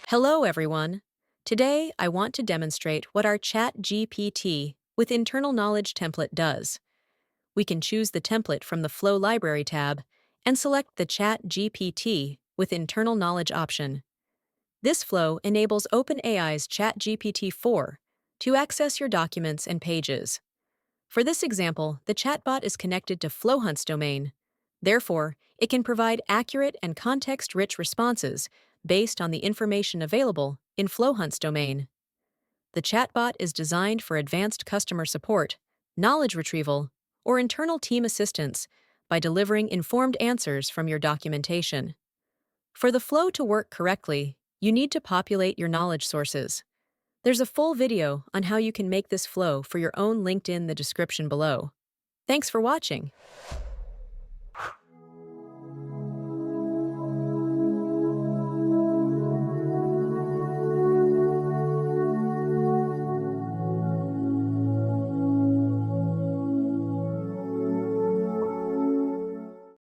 Hello, everyone. Today, I want to demonstrate what our ChatGPT with internal knowledge template does. We can choose the template from the Flow Library tab and select the ChatGPT with internal knowledge option. This flow enables OpenAI's ChatGPT-4 to access your documents and pages. For this example, the chatbot is connected to FlowHunt's domain. Therefore, it can provide accurate and context-rich responses based on the information available in FlowHunt's domain. The chatbot is designed for advanced customer support, knowledge retrieval, or internal team assistance by delivering informed answers from your documentation. For the flow to work correctly, you need to populate your knowledge sources. There's a full video on how you can make this flow for your own linked in the description below. Thanks for watching.